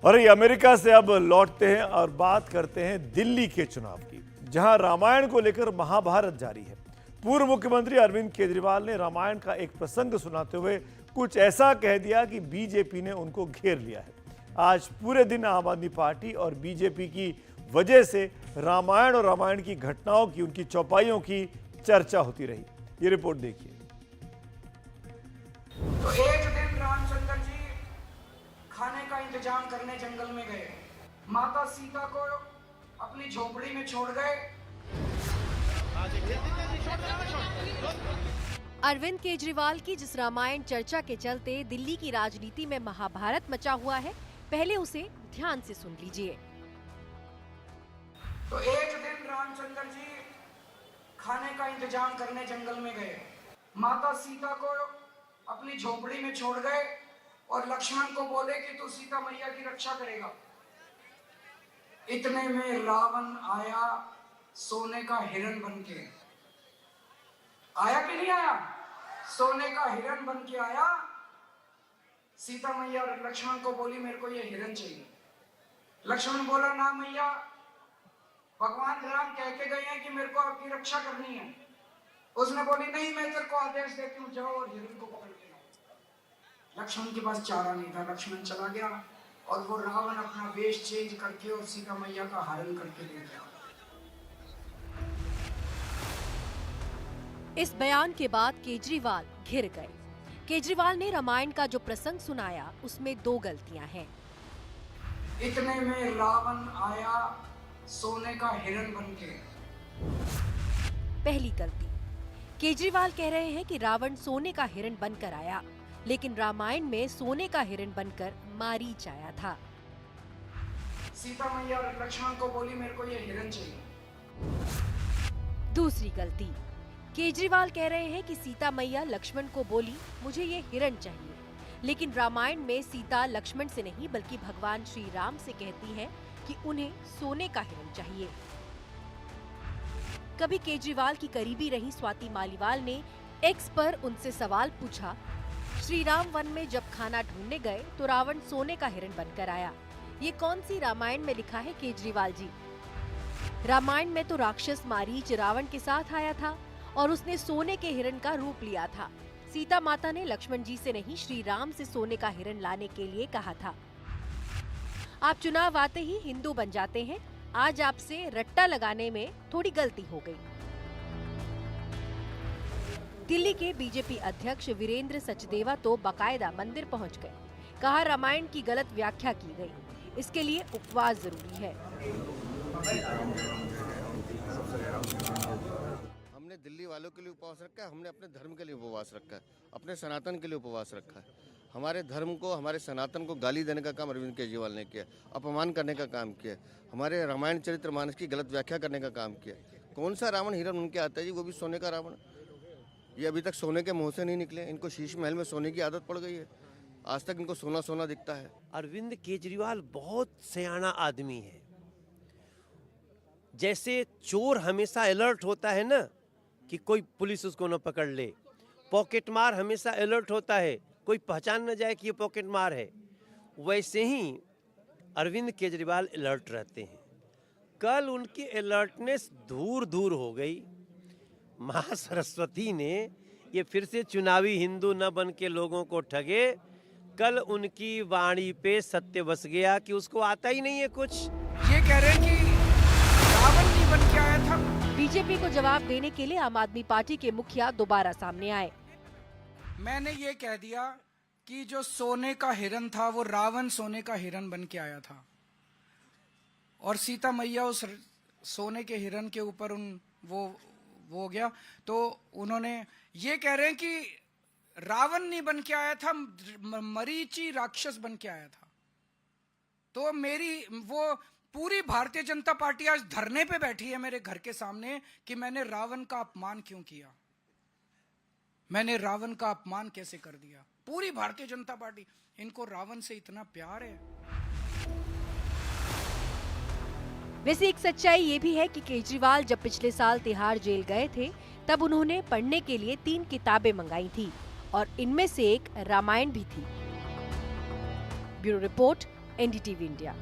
और ये अमेरिका से अब लौटते हैं और बात करते हैं दिल्ली के चुनाव की, जहां रामायण को लेकर महाभारत जारी है। पूर्व मुख्यमंत्री अरविंद केजरीवाल ने रामायण का एक प्रसंग सुनाते हुए कुछ ऐसा कह दिया कि बीजेपी ने उनको घेर लिया है। आज पूरे दिन आम आदमी पार्टी और बीजेपी की वजह से रामायण और रामायण की घटनाओं की, उनकी चौपाइयों की चर्चा होती रही। ये रिपोर्ट देखिए। तो एक दिन रामचंद्र जी खाने का इंतजाम करने जंगल में गए। माता सीता को अपनी झोपड़ी में छोड़ गए। अरविंद केजरीवाल की जिस रामायण चर्चा के चलते दिल्ली की राजनीति में महाभारत मचा हुआ है, पहले उसे ध्यान से सुन लीजिए। तो एक दिन रामचंद्र जी खाने का इंतजाम करने जंगल में गए। माता सीता को अपनी झोपड़ी में छोड़ गए और लक्ष्मण को बोले कि तू सीता मैया की रक्षा करेगा। इतने में रावण आया सोने का हिरण बनके। आया कि नहीं आया? सोने का हिरण बन के आया। सीता मैया लक्ष्मण को बोली मेरे को ये हिरण चाहिए। लक्ष्मण बोला ना मैया, भगवान राम कह के गए हैं कि मेरे को आपकी रक्षा करनी है। उसने बोली नहीं, मैं तेरे को आदेश देती हूँ, जाओ और हिरण को पकड़ के लाओ। लक्ष्मण के पास चारा नहीं था। लक्ष्मण चला गया और वो रावण अपना वेश चेंज करके और सीता मैया का हरण करके ले गया। इस बयान के बाद केजरीवाल घिर गए। केजरीवाल ने रामायण का जो प्रसंग सुनाया उसमें दो गलतियां हैं। इतने में रावण आया सोने का हिरण बनके। पहली गलती, केजरीवाल कह रहे हैं कि रावण सोने का हिरण बनकर आया, लेकिन रामायण में सोने का हिरण बनकर मारीच आया था। सीता मैया और लक्ष्मण को बोली मेरे को ये हिरण चाहिए। दूसरी गलती, केजरीवाल कह रहे हैं कि सीता मैया लक्ष्मण को बोली मुझे ये हिरण चाहिए, लेकिन रामायण में सीता लक्ष्मण से नहीं बल्कि भगवान श्री राम से कहती है कि उन्हें सोने का हिरण चाहिए। कभी केजरीवाल की करीबी रही स्वाति मालीवाल ने एक्स पर उनसे सवाल पूछा, श्री राम वन में जब खाना ढूंढने गए तो रावण सोने का हिरण बनकर आया, ये कौन सी रामायण में लिखा है केजरीवाल जी? रामायण में तो राक्षस मारीच रावण के साथ आया था और उसने सोने के हिरण का रूप लिया था। सीता माता ने लक्ष्मण जी से नहीं श्री राम से सोने का हिरण लाने के लिए कहा था। आप चुनाव आते ही हिंदू बन जाते हैं। आज आपसे रट्टा लगाने में थोड़ी गलती हो गई। दिल्ली के बीजेपी अध्यक्ष वीरेंद्र सचदेवा तो बाकायदा मंदिर पहुंच गए। कहा रामायण की गलत व्याख्या की गई, इसके लिए उपवास जरूरी है। हमने दिल्ली वालों के लिए उपवास रखा है, हमने अपने धर्म के लिए उपवास रखा है, अपने सनातन के लिए उपवास रखा है। हमारे धर्म को, हमारे सनातन को गाली देने का काम अरविंद केजरीवाल ने किया, अपमान करने का काम किया, हमारे रामायण चरित्रमानस की गलत व्याख्या करने का काम किया। कौन सा रावण हिरण उनके आता है जी? वो भी सोने का रावण। ये अभी तक सोने के मुंह से नहीं निकले। इनको शीश महल में सोने की आदत पड़ गई है। आज तक इनको सोना सोना दिखता है। अरविंद केजरीवाल बहुत सयाना आदमी है। जैसे चोर हमेशा अलर्ट होता है ना कि कोई पुलिस उसको न पकड़ ले, पॉकेट मार हमेशा अलर्ट होता है कोई पहचान न जाए कि ये पॉकेट मार है, वैसे ही अरविंद केजरीवाल अलर्ट रहते हैं। कल उनकी अलर्टनेस दूर दूर हो गई। माँ सरस्वती ने ये फिर से चुनावी हिंदू न बन के लोगों को ठगे। कल उनकी वाणी पे सत्य बस गया कि उसको आता ही नहीं है कुछ। ये कह रहे हैं कि रावण नहीं बन के आया था। बीजेपी को जवाब देने के लिए आम आदमी पार्टी के मुखिया दोबारा सामने आए। मैंने ये कह दिया कि जो सोने का हिरण था वो रावण सोने का हिरण बन के आया था और सीता मैया उस सोने के हिरण के ऊपर वो हो गया। तो उन्होंने ये कह रहे हैं कि रावण नहीं बन के आया था, मरीची राक्षस बन के आया था। तो मेरी वो पूरी भारतीय जनता पार्टी आज धरने पे बैठी है मेरे घर के सामने कि मैंने रावण का अपमान क्यों किया, मैंने रावण का अपमान कैसे कर दिया। पूरी भारतीय जनता पार्टी, इनको रावण से इतना प्यार है। वैसे एक सच्चाई ये भी है कि केजरीवाल जब पिछले साल तिहाड़ जेल गए थे तब उन्होंने पढ़ने के लिए 3 किताबें मंगाई थी और इनमें से एक रामायण भी थी। Bureau report, NDTV India.